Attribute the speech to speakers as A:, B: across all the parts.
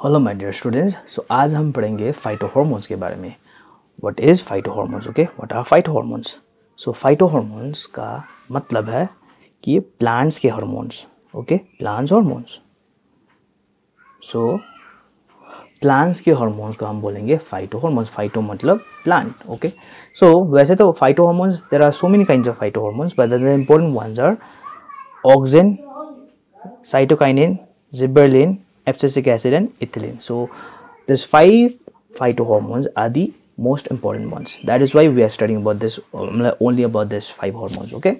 A: Hello my dear students. So आज हम पढ़ेंगे फाइटोहॉर्मोन्स के बारे में। What is phytohormones? Okay, what are phytohormones? So phytohormones का मतलब है कि ये प्लांट्स के hormones. Okay, plants hormones. So plants के हार्मोन्स को हम बोलेंगे फाइटोहॉर्मोन्स। फाइटो मतलब प्लांट। ओके, सो वैसे तो phytohormones, there are so many kinds of phytohormones, but the important ones are auxin, cytokinin, gibberellin, abscisic acid, and ethylene. So these 5 phytohormones are the most important ones. That is why we are studying about this, only about this 5 hormones. Okay,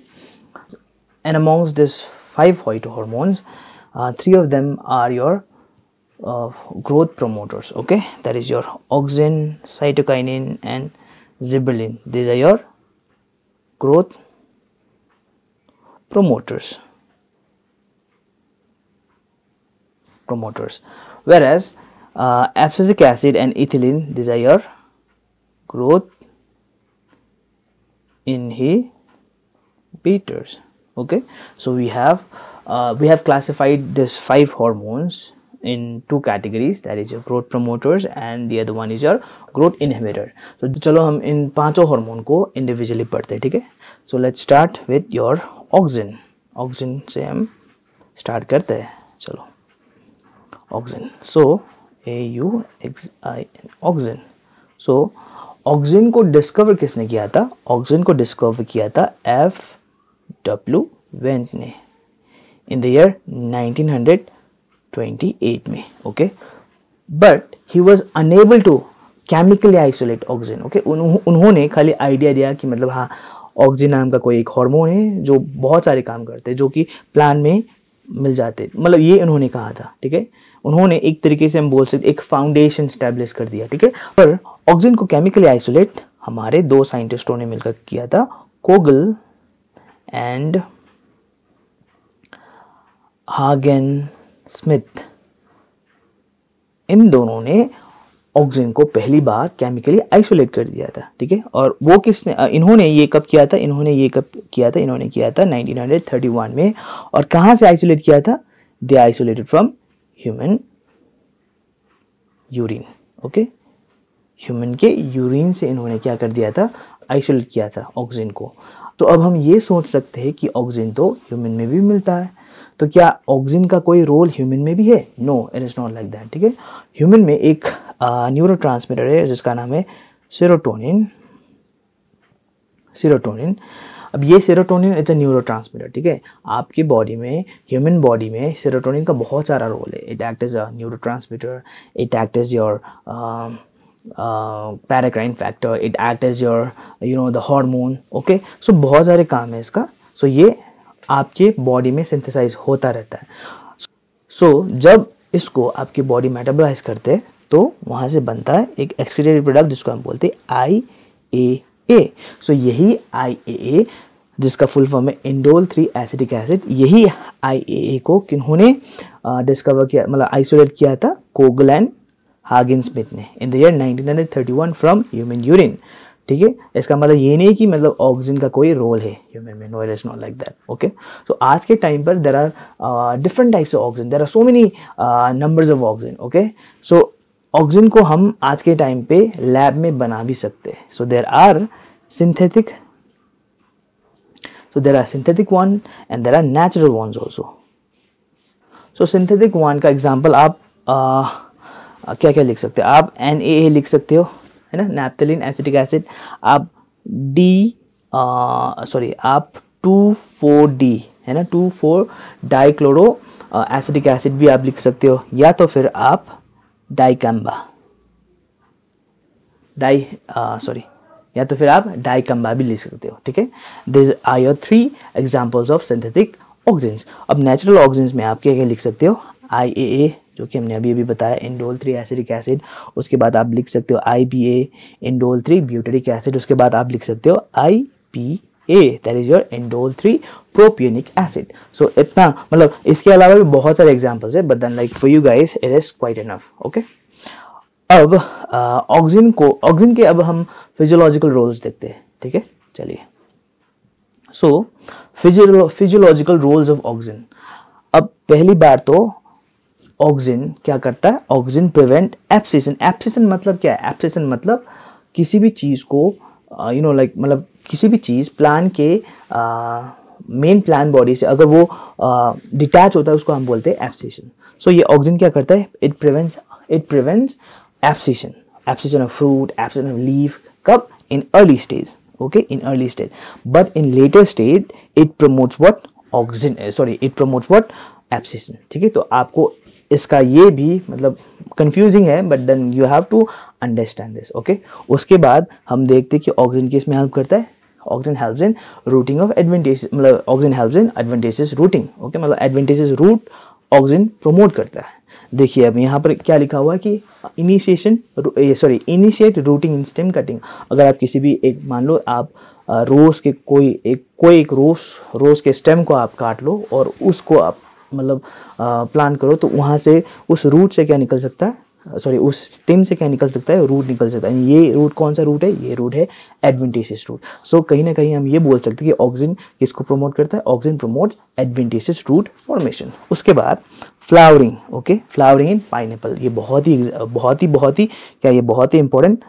A: and amongst these 5 phytohormones, 3 of them are your growth promoters. Okay, that is your auxin, cytokinin, and gibberellin. These are your growth promoters. Whereas abscisic acid and ethylene, these are your growth inhibitors. Okay, so we have classified these 5 hormones in 2 categories, that is your growth promoters and the other one is your growth inhibitor. So चलो हम इन पांचों hormone को individually पढ़ते हैं, ठीक है। So let's start with your auxin. Auxin से हम स्टार्ट करते हैं। चलो, ऑक्सिन। सो AUXIN, ऑक्सिन। सो ऑक्सिन को डिस्कवर किसने किया था? ऑक्सिन को डिस्कवर किया था FW वेंट ने इन द ईयर 1928 में। Okay, but he was unable to chemically isolate auxin. Okay, उन्होंने खाली आइडिया दिया कि मतलब हाँ, ऑक्सिन नाम का कोई एक हार्मोन है जो बहुत सारे काम करते हैं, जो कि प्लांट में मिल जाते, मतलब ये उन्होंने कहा था, ठीक है। उन्होंने एक तरीके से हम बोल सकते एक फाउंडेशन स्टैब्लिश कर दिया, ठीक है। पर ऑक्सिन को केमिकली आइसोलेट हमारे 2 साइंटिस्टों ने मिलकर किया था, कोगल एंड हागेन स्मिथ। इन दोनों ने ऑक्सिन को पहली बार केमिकली आइसोलेट कर दिया था, ठीक है। और वो किसने, इन्होंने ये कब किया था? इन्होंने किया था 1931 में। और कहाँ से आइसोलेट किया था? They isolated from human urine. Okay, human के यूरिन से इन्होंने क्या कर दिया था? आइसोलेट किया था ऑक्सिन को। तो अब हम ये सोच सकते हैं कि ऑक्सिन तो ह्यूमन में भी मिलता है, तो क्या ऑक्सिन का कोई रोल ह्यूमन में भी है? No, it is not like that, ठीक है। ह्यूमन में एक न्यूरोट्रांसमीटर है जिसका नाम है सेरोटोनिन। अब ये सेरोटोनिन इज अ न्यूरोट्रांसमीटर, ठीक है। आपकी बॉडी में, ह्यूमन बॉडी में सेरोटोनिन का बहुत सारा रोल है। It act as a neurotransmitter, it act as your paracrine factor, it act as your the hormone. Okay, so बहुत सारे काम है इसका। सो ये आपके बॉडी में सिंथेसाइज होता रहता है। सो जब इसको आपकी बॉडी मेटाबोलाइज करते हैं तो वहाँ से बनता है एक एक्सक्रीटरी प्रोडक्ट जिसको हम बोलते हैं IAA। सो यही IAA, जिसका फुल फॉर्म है इंडोल 3 एसिटिक एसिड, यही IAA को किन्होंने डिस्कवर किया, मतलब आइसोलेट किया था? कोगल एंड हागेन स्मिथ ने इन the year 1931 from human urine, ठीक है। इसका मतलब ये नहीं कि मतलब ऑक्सिन का कोई रोल है ह्यूमन में। No, it is not like that. Okay, so आज के टाइम पर there are different types of auxin, there are so many numbers of auxin. Okay, so auxin को हम आज के टाइम पे लैब में बना भी सकते हैं। So there are synthetic one and there are natural ones also. So synthetic one का एग्जाम्पल आप क्या क्या लिख सकते हैं? आप NaA लिख सकते हो, है ना, नैप्थेलिन एसिटिक एसिड। आप आप 2,4-D, है ना, 2,4 डाइक्लोरो एसिटिक एसिड भी आप लिख सकते हो, या तो फिर आप डाइकम्बा भी लिख सकते हो, ठीक है। This are your 3 examples of synthetic auxins. अब नेचुरल ऑक्सिन्स में आप क्या क्या लिख सकते हो? IAA, जो कि हमने अभी बताया, इंडोल 3 एसिटिक एसिड। उसके बाद आप लिख सकते हो IBA, इंडोल 3 ब्यूटेरिक एसिड। उसके बाद आप लिख सकते हो IPA, that is your indole 3 propionic acid. So इतना, मतलब इसके अलावा भी बहुत सारे एग्जांपल्स है, but then like for you guys it is quite enough. Okay, अब ऑक्सिन के अब हम फिजियोलॉजिकल रोल्स देखते हैं, ठीक है। चलिए, सो फिजियोलॉजिकल रोल्स ऑफ ऑक्सिन। अब पहली बार तो ऑक्सिन क्या करता है, ऑक्सिन प्रिवेंट एब्सेशन। एब्सेशन मतलब क्या है, एब्सेशन मतलब किसी भी चीज़ को मतलब किसी भी चीज़ प्लान के मेन प्लान बॉडी से अगर वो डिटैच होता है उसको हम बोलते हैं एब्सेशन। सो ये ऑक्सिन क्या करता है, it prevents abscission, abscission of fruit, abscission of leaf, कब, in early stage, okay, in early stage. But in later stage it promotes what, auxin, sorry it promotes what, abscission. ठीक है, तो आपको इसका ये भी मतलब कंफ्यूजिंग है, but then you have to understand this, okay. उसके बाद हम देखते हैं कि ऑक्सिन किस में हेल्प करता है, auxin helps in rooting of advantages, मतलब auxin helps in advantages rooting, okay, मतलब एडवांटेजेस रूट ऑक्सिन प्रमोट करता है। देखिए अब यहाँ पर क्या लिखा हुआ है कि initiate rooting in stem cutting. अगर आप किसी भी एक, मान लो आप रोज के कोई एक रोज के स्टेम को आप काट लो और उसको आप मतलब प्लांट करो, तो वहाँ से उस रूट से क्या निकल सकता है, सॉरी उस स्टेम से क्या निकल सकता है, रूट निकल सकता है। ये रूट कौन सा रूट है, ये रूट है एडवेंटिशियस रूट। सो कहीं ना कहीं हम ये बोल सकते हैं कि ऑक्सिन किसको प्रमोट करता है, auxin promotes adventitious root formation. उसके बाद flowering, okay, flowering in pineapple, ये बहुत ही इंपॉर्टेंट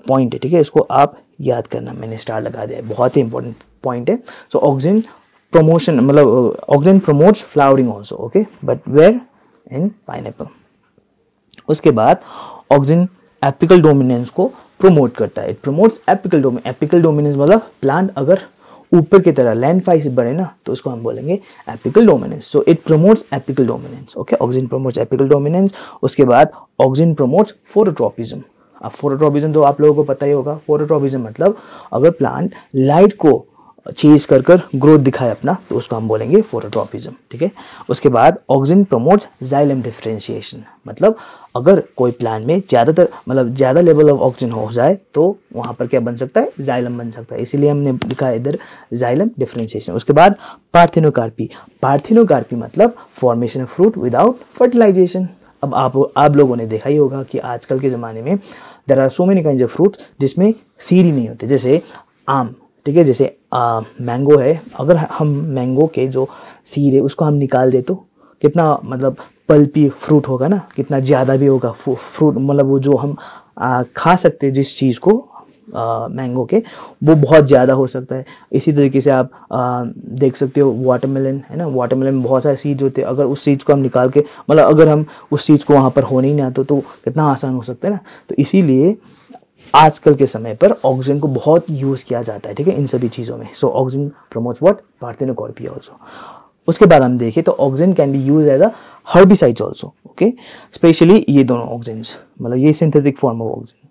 A: पॉइंट है, ठीक है, इसको आप याद करना, मैंने स्टार लगा दिया है, बहुत ही इंपॉर्टेंट पॉइंट है। सो ऑक्सिन प्रमोशन मतलब auxin promotes flowering also, okay, but where, in pineapple. उसके बाद ऑक्सिन एपिकल डोमिनेंस को प्रमोट करता है, इट प्रमोट्स एपिकल डोमिनेंस मतलब प्लांट अगर ऊपर की तरह लैंडफाइल से बढ़े ना तो उसको हम बोलेंगे apical dominance. So it promotes apical dominance, okay, auxin promotes apical dominance. उसके बाद ऑक्सिन प्रमोट्स फोटोट्रॉपिज्म। अब फोटोट्रॉपिज्म तो आप लोगों को पता ही होगा, फोटोट्रॉपिज्म मतलब अगर प्लांट लाइट को चेज कर ग्रोथ दिखाए अपना तो उसको हम बोलेंगे फोटोट्रॉपिज्म, ठीक है। उसके बाद ऑक्सिन प्रमोट्स जाइलम डिफरेंशिएशन, मतलब अगर कोई प्लांट में ज़्यादा लेवल ऑफ ऑक्सीजन हो जाए तो वहाँ पर क्या बन सकता है, जाइलम बन सकता है, इसीलिए हमने लिखा है इधर जाइलम डिफरेंशिएशन। उसके बाद पार्थिनोकार्पी मतलब formation of fruit without fertilisation. अब आप लोगों ने देखा ही होगा कि आजकल के ज़माने में there are so many kinds of fruit जिसमें सीड ही नहीं होते, जैसे आम, ठीक है, जैसे मैंगो है, अगर हम मैंगो के जो सीड है उसको हम निकाल दे तो कितना मतलब पल्पी फ्रूट होगा ना, कितना ज़्यादा भी होगा फ्रूट, मतलब वो जो हम खा सकते हैं जिस चीज़ को मैंगो के, वो बहुत ज़्यादा हो सकता है। इसी तरीके से आप देख सकते हो वाटरमेलन है ना, वाटरमेलन में बहुत सारे सीड्स होते हैं, अगर उस चीज़ को हम निकाल के मतलब अगर हम उस चीज़ को वहाँ पर होने ही ना तो कितना आसान हो सकता है ना। तो इसीलिए आजकल के समय पर ऑक्सिजन को बहुत यूज़ किया जाता है, ठीक है, इन सभी चीज़ों में। So oxygen promotes what, parthenocarpy also. उसके बाद हम देखें तो oxygen can be use as a herbicides also, okay, specially ये दोनों ऑक्सिजन्स, मतलब ये सिंथेटिक फॉर्म ऑफ ऑक्सिजन,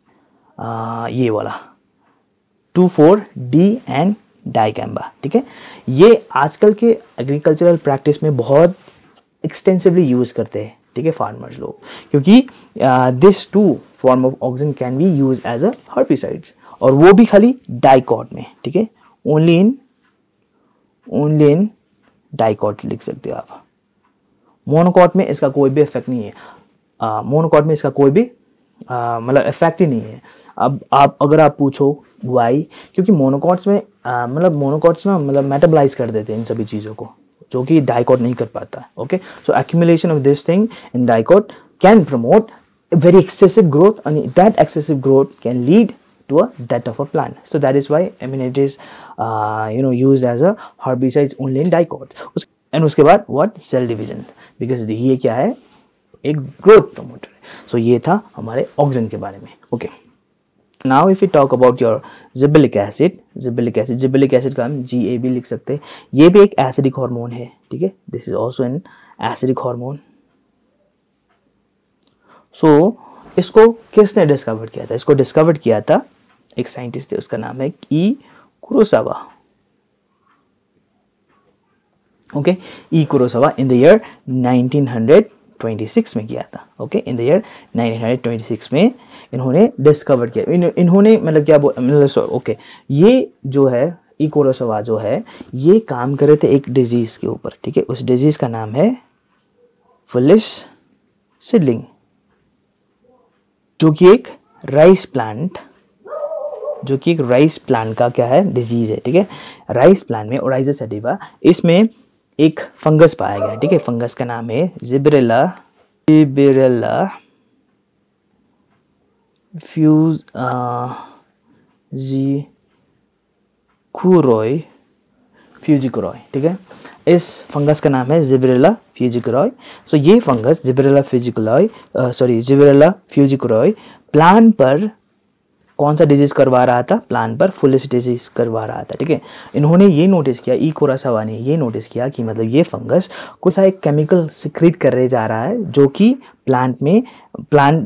A: ये वाला 2,4-D एंड डाइकैम्बा, ठीक है, ये आजकल के एग्रीकल्चरल प्रैक्टिस में बहुत एक्सटेंसिवली यूज़ करते हैं, ठीक है, फार्मर्स लोग, क्योंकि this two form of auxin can be use as a herbicides, और वो भी खाली डाइकॉट में, ठीक है, ओनली इन डाइकॉट लिख सकते हो आप। मोनोकॉट में इसका कोई भी इफेक्ट नहीं है, मोनोकॉट में इसका कोई भी मतलब इफेक्ट ही नहीं है। अब अगर आप पूछो वाई, क्योंकि मोनोकॉट्स में मोनोकॉट्स ना मतलब मेटाबलाइज कर देते हैं इन सभी चीज़ों को, जो कि डाइकॉट नहीं कर पाता, okay. So accumulation of this thing in dicot can promote very excessive growth, and that excessive growth can lead to a death of a plant. So that is why it is used as a herbicide only in dicots. And उसके बाद what, cell division, because ये क्या है, एक growth promoter है। So ये था हमारे ऑक्सिजन के बारे में, okay. Now if we talk about your gibberellic acid का हम GAB लिख सकते हैं। ये भी एक एसिडिक हार्मोन है, ठीक है, this is also an acidic hormone. So इसको किसने डिस्कवर किया था, इसको डिस्कवर किया था एक साइंटिस्ट है, उसका नाम है E Kurosawa, okay, E Kurosawa in the year 1926 में किया था, ओके, इन द ईयर 1926 में इन्होंने डिस्कवर किया। इन्होंने मतलब क्या ओके, ये जो है ई कुरोसावा जो है ये काम कर रहे थे एक डिजीज के ऊपर, ठीक है, उस डिजीज का नाम है फुलिश सीडलिंग, जो कि एक राइस प्लांट का क्या है, डिजीज है, ठीक है। राइस प्लांट में ओराइजा सैटिवा, इसमें एक फंगस पाया गया, ठीक है, फंगस का नाम है जिबरेला जिबरेला फ्यूजिकुरॉय, ठीक है। इस फंगस का नाम है जिबरेला फ्यूजिकुरॉय। सो ये फंगस जिबरेला फ्यूजिकुरॉय प्लांट पर कौन सा डिजीज करवा रहा था? प्लांट पर फुलिश डिजीज करवा रहा था, ठीक है। इन्होंने ये नोटिस किया, ई कुरासावा ने ये नोटिस किया कि मतलब ये फंगस कुछ एक केमिकल सिक्रीट करने जा रहा है जो कि प्लांट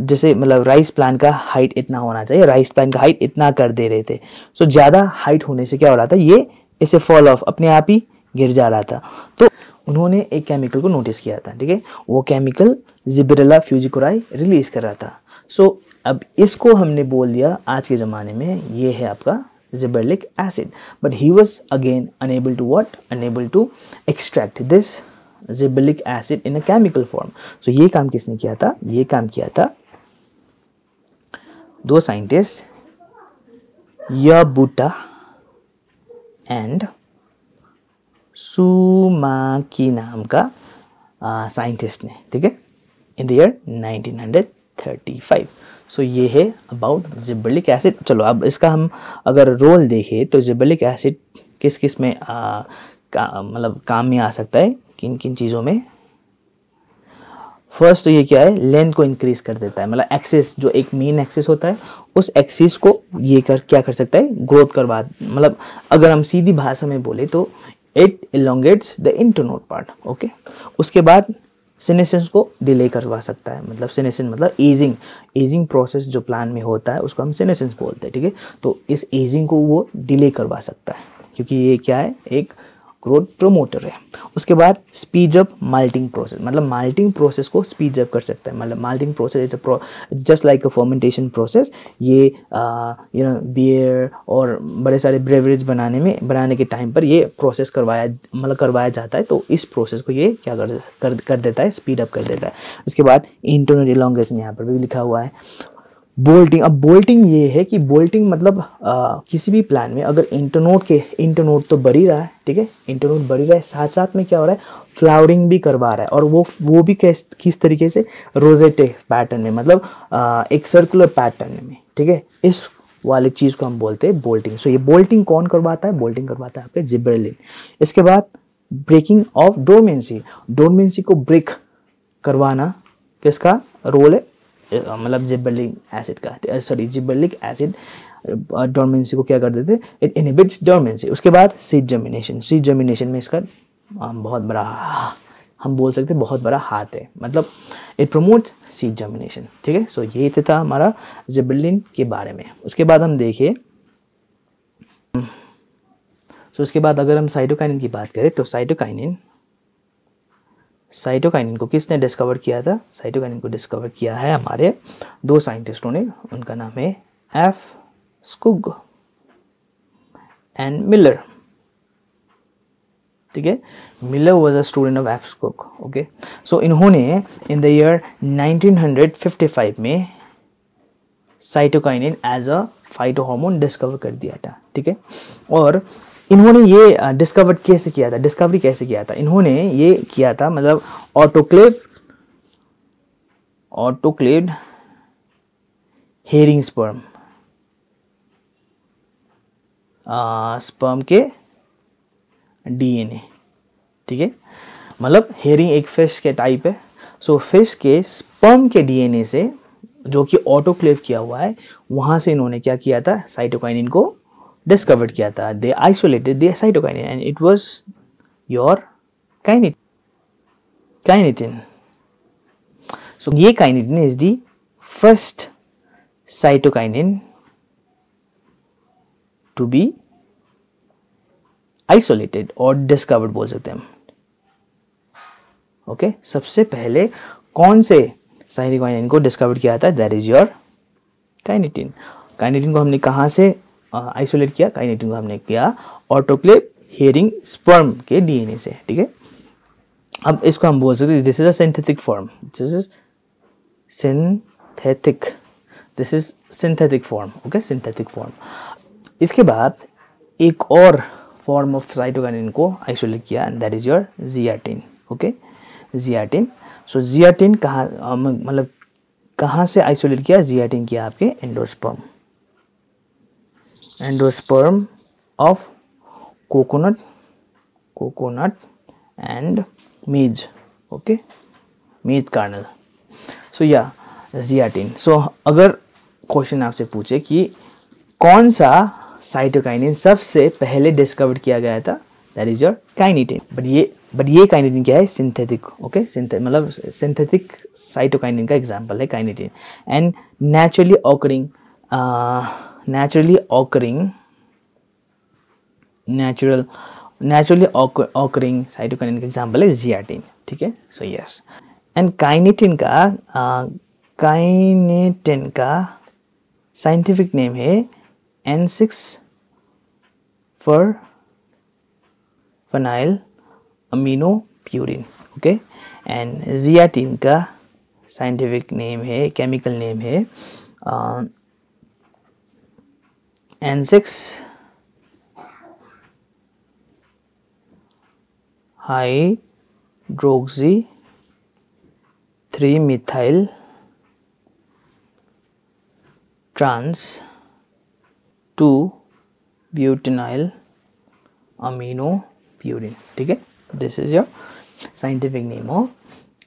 A: जैसे मतलब राइस प्लांट का हाइट इतना होना चाहिए, राइस प्लांट का हाइट इतना कर दे रहे थे। सो ज़्यादा हाइट होने से क्या हो रहा था, ये इसे फॉल ऑफ अपने आप ही गिर जा रहा था। तो उन्होंने एक केमिकल को नोटिस किया था, ठीक है। वो केमिकल जिबरेला फ्यूजिकुरॉय रिलीज कर रहा था। सो अब इसको हमने बोल दिया आज के ज़माने में ये है आपका gibberellic acid, but he was again unable to extract this gibberellic acid in a chemical form. So ये काम किसने किया था? ये काम किया था दो साइंटिस्ट, याबुटा एंड सुमाकी नाम का साइंटिस्ट ने, ठीक है, इन द ईयर 1935। सो ये है अबाउट जिबरेलिक एसिड। चलो अब इसका हम अगर रोल देखें तो जिबरेलिक एसिड किस किस में मतलब काम में आ सकता है, किन किन चीज़ों में? फर्स्ट तो ये क्या है, लेंथ को इंक्रीज कर देता है, मतलब एक्सिस जो एक मेन एक्सिस होता है उस एक्सिस को ये क्या कर सकता है, ग्रोथ करवा, मतलब अगर हम सीधी भाषा में बोले तो it elongates the internode part, okay. उसके बाद सीनेसेंस को डिले करवा सकता है, मतलब सीनेसेंस मतलब एजिंग प्रोसेस जो प्लांट में होता है उसको हम सीनेसेंस बोलते हैं, ठीक है। तो इस एजिंग को वो डिले करवा सकता है क्योंकि ये क्या है, एक ग्रोथ प्रमोटर है। उसके बाद स्पीड अप माल्टिंग प्रोसेस, मतलब माल्टिंग प्रोसेस को स्पीड अप कर सकता है, मतलब malting process is just like a fermentation process. ये बियर और बड़े सारे ब्रेवरेज बनाने के टाइम पर ये प्रोसेस करवाया जाता है। तो इस प्रोसेस को ये क्या कर देता है, स्पीड अप कर देता है। उसके बाद इंटरनल इलॉन्गेशन यहाँ पर भी लिखा हुआ है। बोल्टिंग, अब बोल्टिंग ये है कि बोल्टिंग मतलब किसी भी प्लान में अगर इंटरनोड तो बढ़ ही रहा है, ठीक है, इंटरनोड बढ़ ही रहा है, साथ साथ में क्या हो रहा है, फ्लावरिंग भी करवा रहा है, और वो भी किस तरीके से, रोजेटे पैटर्न में, मतलब एक सर्कुलर पैटर्न में, ठीक है। इस वाली चीज़ को हम बोलते हैं बोल्टिंग। सो ये बोल्टिंग कौन करवाता है? बोल्टिंग करवाता है आपके जिबरेलिन। इसके बाद ब्रेकिंग ऑफ डोरमेंसी को ब्रेक करवाना किसका रोल है, मतलब जिबरेलिक एसिड डोरमेंसी को क्या कर देते, इट इनहिबिट्स डोरमेंसी। उसके बाद सीड जर्मिनेशन में इसका बहुत बड़ा, हम बोल सकते हैं बहुत बड़ा हाथ है, मतलब इट प्रमोट्स सीड जर्मिनेशन, ठीक है। सो ये था हमारा जिबरेलिन के बारे में। उसके बाद हम देखिए, उसके बाद अगर हम साइटोकाइनिन की बात करें तो साइटोकाइनिन को किसने डिस्कवर किया था? साइटोकाइनिन को डिस्कवर किया है हमारे दो साइंटिस्टों ने, उनका नाम है एफ स्कुग एंड मिलर, ठीक है। Miller was a student of F Skoog, okay. So इन्होंने इन द ईयर 1955 में cytokinin as a phytohormone discover कर दिया था, ठीक है। और इन्होंने ये डिस्कवरी कैसे किया था? इन्होंने ये किया था, मतलब ऑटोक्लेव्ड हेरिंग स्पर्म के डीएनए, ठीक है। मतलब हेरिंग एक फिश के टाइप है। सो फिश के स्पर्म के डीएनए से जो कि ऑटोक्लेव किया हुआ है, वहां से इन्होंने क्या किया था, साइटोकाइनिन को डिस्कवर्ड किया था। They isolated the cytokinin and it was your kinetin. So ये kinetin is the first cytokinin to be isolated और डिस्कवर्ड बोल सकते हैं हम, ओके। सबसे पहले कौन से साइटोकाइनिन को डिस्कवर किया था? That is your kinetin. Kinetin को हमने कहां से आइसोलेट किया? काइनेटिन को हमने किया ऑटोक्लेव हेरिंग स्पर्म के डीएनए से, ठीक है। अब इसको हम बोल सकते हैं this is a synthetic form, this is synthetic form, okay, synthetic form. इसके बाद एक और फॉर्म ऑफ साइटोकाइनिन को आइसोलेट किया, that is your zeatin, okay, zeatin. So zeatin कहाँ मतलब कहाँ से आइसोलेट किया? जियाटिन किया आपके एंडोस्पर्म ऑफ कोकोनट एंड मेज, ओके, मेज कार्नल। सो या जियाटिन। सो अगर क्वेश्चन आपसे पूछे कि कौन सा साइटोकाइनिन सबसे पहले डिस्कवर किया गया था, दैट इज योर काइनिटिन। बट ये काइनिटिन क्या है? सिंथेटिक, ओके, मतलब सिंथेटिक साइटोकाइनिन का एग्जांपल है काइनिटिन। एंड नेचुरली ऑकरिंग साइटोकाइनिन का एग्जांपल है जियाटिन, ठीक है। सो यस, एंड काइनिटिन का साइंटिफिक नेम है N6-फॉर-फेनाइल अमीनोप्यूरिन, ओके। एंड जियाटिन का साइंटिफिक नेम है, केमिकल नेम है N6-हाइड्रोक्सी 3-मिथाइल ट्रांस 2-ब्यूटेनाइल अमीनोप्यूरिन, ठीक है। This is your scientific name of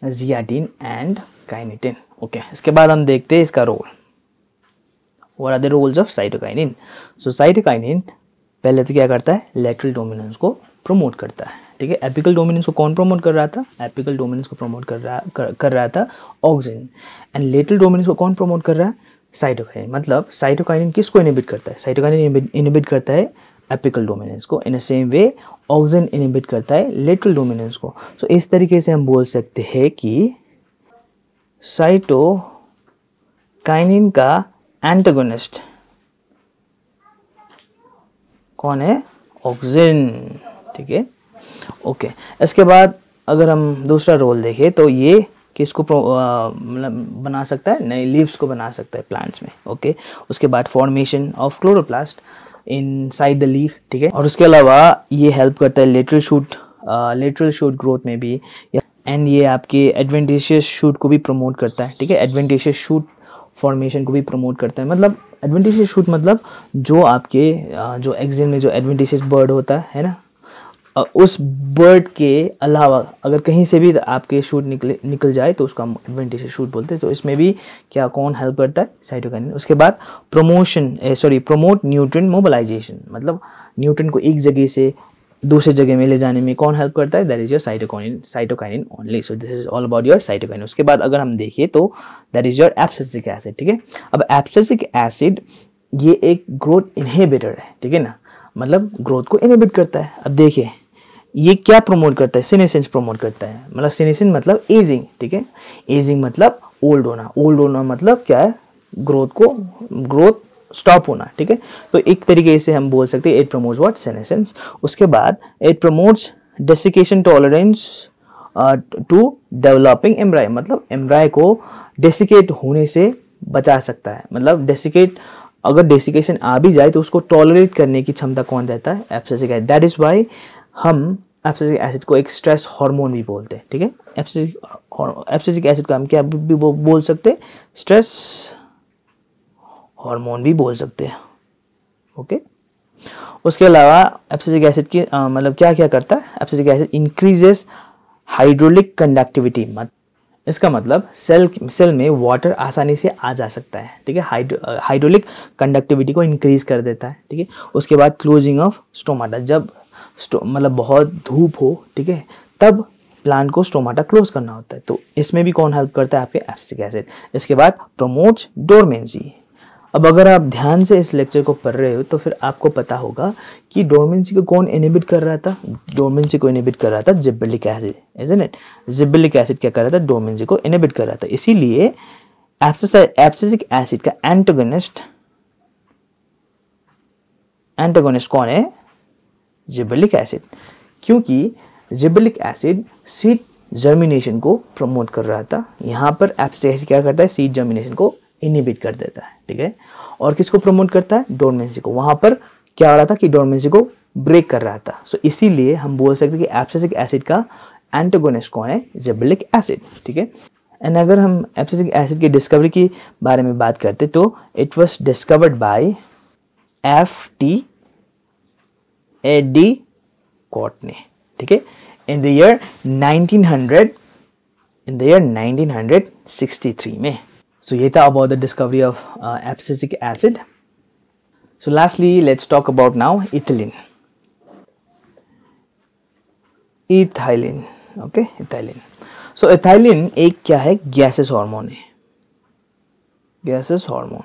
A: zeatin and kinetin, okay. इसके बाद हम देखते हैं इसका रोल। What are the roles of cytokinin? So cytokinin पहले तो क्या करता है? लेटरल डोमिनेंस को प्रमोट करता है, ठीक है। एपिकल डोमिनेंस को कौन प्रमोट कर रहा था? एपिकल डोमिनेंस को प्रमोट कर रहा था ऑक्सिन। एंड लेटरल डोमिनेंस को कौन प्रमोट कर रहा है? साइटोकाइनिन। मतलब साइटोकाइनिन किसको इनहिबिट करता है? साइटोकाइनिन इनहिबिट करता है एपिकल डोमिनेंस को। In the same way auxin inhibit करता है लेटरल डोमिनेंस को। सो इस तरीके से हम बोल सकते हैं कि साइटोकाइनिन का एंटागोनिस्ट कौन है? ऑक्सिन, ठीक है, ओके। इसके बाद अगर हम दूसरा रोल देखें तो ये किसको मतलब बना सकता है? नए लीव्स को बना सकता है प्लांट्स में, ओके। उसके बाद formation of chloroplast inside the leaf, ठीक है। और उसके अलावा ये हेल्प करता है लेटरल शूट ग्रोथ में भी। एंड ये आपके एडवेंटिशियस शूट को भी प्रमोट करता है, ठीक है। एडवेंटिशियस शूट फॉर्मेशन को भी प्रमोट करता है। मतलब एडवेंटिशियस शूट मतलब जो आपके जो एक्सिन में जो एडवेंटिशियस बर्ड होता है ना, उस बर्ड के अलावा अगर कहीं से भी आपके शूट निकल जाए तो उसको हम एडवेंटिशियस शूट बोलते हैं। तो इसमें भी क्या कौन हेल्प करता है? साइटोकाइनिन। उसके बाद प्रमोट न्यूट्रिएंट मोबिलाइजेशन, मतलब न्यूट्रिएंट को एक जगह से दूसरे जगह में ले जाने में कौन हेल्प करता है? That is your cytokinin only. So this is all about your cytokinin. उसके बाद अगर हम देखिए तो that is your abscisic acid, ठीक है। अब एब्सिसिक एसिड ये एक ग्रोथ इनहिबिटर है, ठीक है ना, मतलब ग्रोथ को इनहिबिट करता है। अब देखिए ये क्या प्रमोट करता है? सीनेसेंस प्रमोट करता है। मतलब सीनेसेंस मतलब एजिंग, ठीक है। एजिंग मतलब ओल्ड होना मतलब क्या है? ग्रोथ स्टॉप होना, ठीक है। तो एक तरीके से हम बोल सकते हैं इट प्रमोट्स व्हाट? सीनेसेंस। उसके बाद it promotes desiccation tolerance to developing embryo, मतलब एम्ब्राय को डेसिकेट होने से बचा सकता है। मतलब अगर डेसिकेशन आ भी जाए तो उसको टॉलरेट करने की क्षमता कौन देता है? Abscisic acid. That is why हम एब्सिसिक एसिड को एक स्ट्रेस हार्मोन भी बोलते हैं, ठीक है। एब्सिसिक एसिड को हम क्या भी बोल सकते हैं? स्ट्रेस हार्मोन भी बोल सकते हैं, ओके। उसके अलावा एब्सिसिक एसिड की मतलब क्या क्या करता है? Abscisic acid increases hydraulic conductivity. इसका मतलब सेल में वाटर आसानी से आ जा सकता है, ठीक है। हाइड्रोलिक कंडक्टिविटी को इंक्रीज कर देता है, ठीक है। उसके बाद क्लोजिंग ऑफ स्टोमाटा, जब मतलब बहुत धूप हो, ठीक है, तब प्लांट को स्टोमाटा क्लोज करना होता है। तो इसमें भी कौन हेल्प करता है? आपके एब्सिसिक एसिड। इसके बाद प्रमोट्स डोरमेंसी। अब अगर आप ध्यान से इस लेक्चर को पढ़ रहे हो तो फिर आपको पता होगा कि डोरमेंसी को कौन इनहिबिट कर रहा था? डोरमेंसी को इनहिबिट कर रहा था gibberellic acid, isn't it? Gibberellic acid क्या कर रहा था? डोरमेंसी को इनहिबिट कर रहा था। इसीलिए एब्सिसिक एसिड का एंटागोनिस्ट कौन है? Gibberellic acid. क्योंकि जिबरेलिक एसिड सीड जर्मिनेशन को प्रमोट कर रहा था। यहाँ पर एब्सिसिक एसिड क्या करता है? सीड जर्मिनेशन को इनहिबिट कर देता है, ठीक है। और किसको प्रमोट करता है? डोरमेंसी को। वहां पर क्या हो रहा था कि डोरमेंसी को ब्रेक कर रहा था। सो इसीलिए हम बोल सकते हैं कि एब्सिसिक एसिड का एंटागोनिस्ट कौन है? जिबरेलिक एसिड, ठीक है। एंड अगर हम एब्सिसिक एसिड की डिस्कवरी के बारे में बात करते तो it was discovered by F.T. A.D. कॉटने, ठीक है, इन द ईयर 1963 में। सो ये था about the discovery of abscisic acid. So lastly let's talk about now ethylene. Ethylene, okay, ethylene. So ethylene एक क्या है? गैसेस हार्मोन है, गैसेस हार्मोन,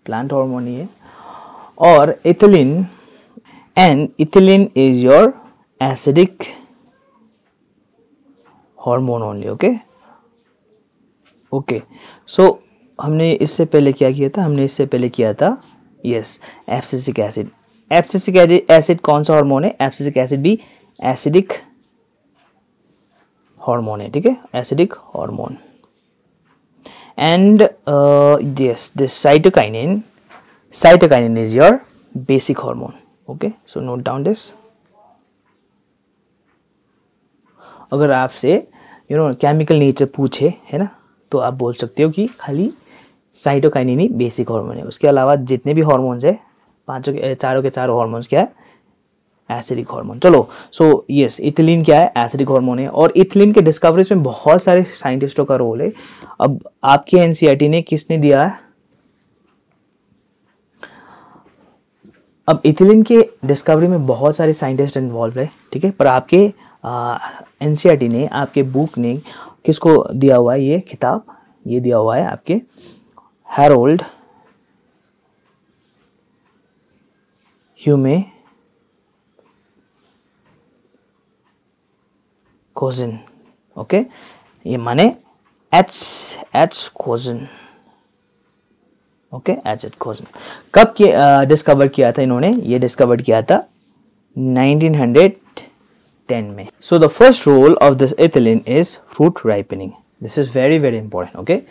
A: प्लांट हार्मोन ही है। और ethylene, and ethylene is your acidic hormone only, okay okay. So हमने इससे पहले क्या किया था? हमने इससे पहले किया था yes abscisic acid. Abscisic acid कौन सा हार्मोन है? एब्सिसिक एसिड भी एसिडिक हार्मोन है, ठीक है, acidic hormone. And yes this cytokinin, cytokinin is your basic hormone, okay. So note down this. अगर आपसे केमिकल नेचर पूछे, है ना, तो आप बोल सकते हो कि खाली साइटोकाइनिन ही बेसिक हार्मोन है, उसके अलावा जितने भी हार्मोन्स है चारों के चारों हार्मोन्स क्या है? Acidic hormone. चलो, सो यस इथिलीन क्या है? एसिडिक हार्मोन है। और इथिलीन के डिस्कवरीज में बहुत सारे साइंटिस्टों का रोल है। अब आपके एनसीईआरटी ने किसने दिया है? अब इथिलीन के डिस्कवरी में बहुत सारे साइंटिस्ट इन्वॉल्व है, ठीक है, पर आपके एनसीईआरटी ने, आपके बुक ने किसको दिया हुआ है ये खिताब? ये दिया हुआ है आपके हैरोल्ड ह्यूमे कोजिन, ओके, ये माने एच कोजिन, ओके, एच कोजिन। कब डिस्कवर किया था इन्होंने? ये डिस्कवर किया था 1910 में। So the first role of this ethylene is fruit ripening. This is very very important, okay.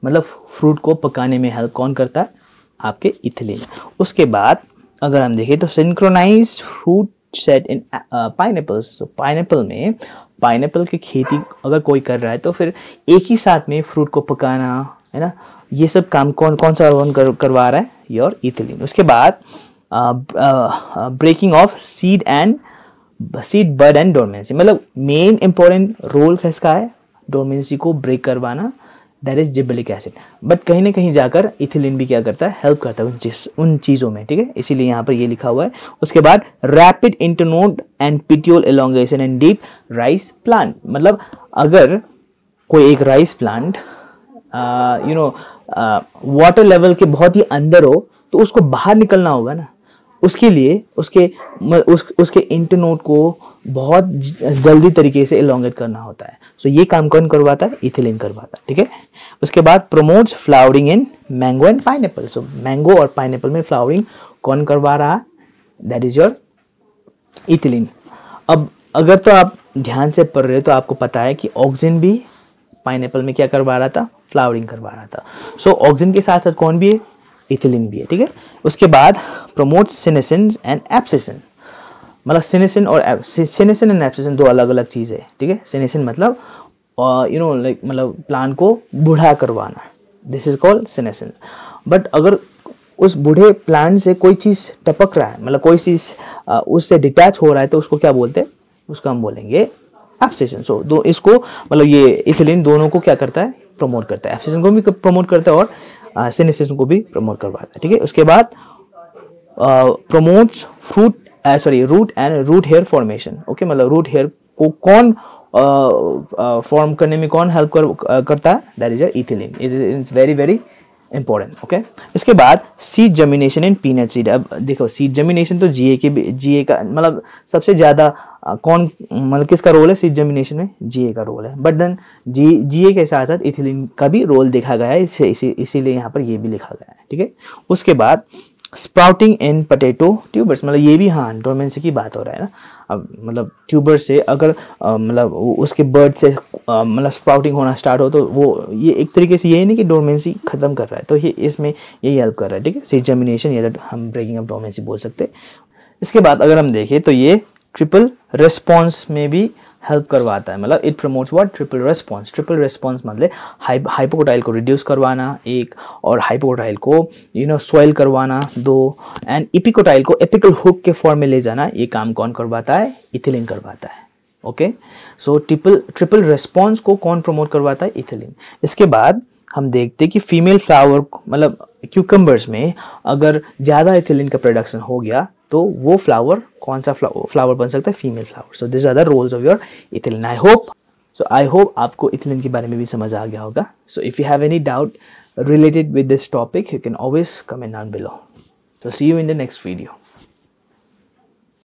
A: मतलब फ्रूट को पकाने में हेल्प कौन करता है? आपके इथिलीन। उसके बाद अगर हम देखें तो सिंक्रोनाइज फ्रूट सेट इन पाइनएप्पल्स। सो पाइनएप्पल में, पाइनएप्पल की खेती अगर कोई कर रहा है तो फिर एक ही साथ में फ्रूट को पकाना, है ना, ये सब काम कौन सा करवा रहा है? Your ethylene. उसके बाद breaking of seed bud and dormancy, मतलब मेन इंपॉर्टेंट रोल इसका है डोरमेंसी को ब्रेक करवाना, that is gibberellic acid. But कहीं ना कहीं जाकर इथिलीन भी क्या करता है? हेल्प करता है उन चीज़ों में, ठीक है, इसीलिए यहाँ पर ये लिखा हुआ है। उसके बाद rapid internode and petiole elongation and deep rice plant, मतलब अगर कोई एक राइस प्लांट वाटर लेवल के बहुत ही अंदर हो तो उसको बाहर निकलना होगा ना, उसके लिए उसके इंटरनोड को बहुत जल्दी तरीके से एलोंगेट करना होता है। सो ये काम कौन करवाता है? इथिलीन करवाता है, ठीक है। उसके बाद promotes flowering in mango and pineapple. So mango और पाइनएप्पल में फ्लावरिंग कौन करवा रहा है? That is your ethylene. अब अगर तो आप ध्यान से पढ़ रहे हो तो आपको पता है कि ऑक्सिन भी पाइनएप्पल में क्या करवा रहा था? फ्लावरिंग करवा रहा था। सो ऑक्सिन के साथ साथ कौन भी है? इथिलीन भी है, ठीक है। उसके बाद प्रमोट्स सेनेसिन एंड एब्सिसिन, मतलब सेनेसिन एंड एब्सिसिन दो अलग अलग चीज़ है, ठीक है। सेनेसिन मतलब मतलब प्लांट को बूढ़ा करवाना, दिस इज कॉल्ड सेनेसिन। बट अगर उस बूढ़े प्लांट से कोई चीज़ टपक रहा है, मतलब कोई चीज़ उससे डिटैच हो रहा है, तो उसको क्या बोलते हैं? उसको हम बोलेंगे एब्सिसिन। सो दो इसको मतलब ये इथिलीन दोनों को क्या करता है? प्रमोट करता है, एब्सिसिन को भी प्रमोट करता है और सेनेसिन को भी प्रमोट करवाता है, ठीक है। उसके बाद promotes root hair formation, okay, मतलब रूट हेयर को कौन फॉर्म करने में कौन हेल्प करता है? That is your ethylene. It is very very important, okay. इसके बाद seed germination in peanut seed. अब देखो सीड जर्मिनेशन तो जीए का मतलब सबसे ज़्यादा कौन मतलब किसका रोल है सीड जर्मिनेशन में? जीए का रोल है। बट देन जीए के साथ साथ इथिलीन का भी रोल देखा गया है, इसीलिए यहाँ पर ये भी लिखा गया है, ठीक है। उसके बाद स्प्राउटिंग इन पोटैटो ट्यूबर्स, मतलब ये भी हाँ डोरमेंसी की बात हो रहा है ना। अब मतलब ट्यूबर से अगर मतलब उसके बर्ड से मतलब स्प्राउटिंग होना स्टार्ट हो तो वो ये एक तरीके से ये नहीं कि डोरमेंसी खत्म कर रहा है, तो ये इसमें यही हेल्प कर रहा है, ठीक है। सीड जर्मिनेशन या हम ब्रेकिंग ऑफ डोरमेंसी बोल सकते हैं। इसके बाद अगर हम देखें तो ये ट्रिपल रेस्पॉन्स में भी हेल्प करवाता है, मतलब it promotes what, triple response. Triple response मतलब हाइपोकोटाइल को रिड्यूस करवाना एक, और हाइपोकोटाइल को स्वेल करवाना दो, एंड इपिकोटाइल को एपिकल हुक के फॉर्म में ले जाना, ये काम कौन करवाता है, इथिलीन करवाता है। ओके, सो ट्रिपल रेस्पॉन्स को कौन प्रमोट करवाता है, इथिलीन। इसके बाद हम देखते हैं कि फीमेल फ्लावर मतलब क्यूकम्बर्स में अगर ज़्यादा इथिलीन का प्रोडक्शन हो गया तो वो फ्लावर कौन सा फ्लावर बन सकता है, female flower. So this are the roles of your ethylene. I hope आपको इथिलीन के बारे में भी समझ आ गया होगा। So if you have any doubt related with this topic, you can always comment down below. So see you in the next video.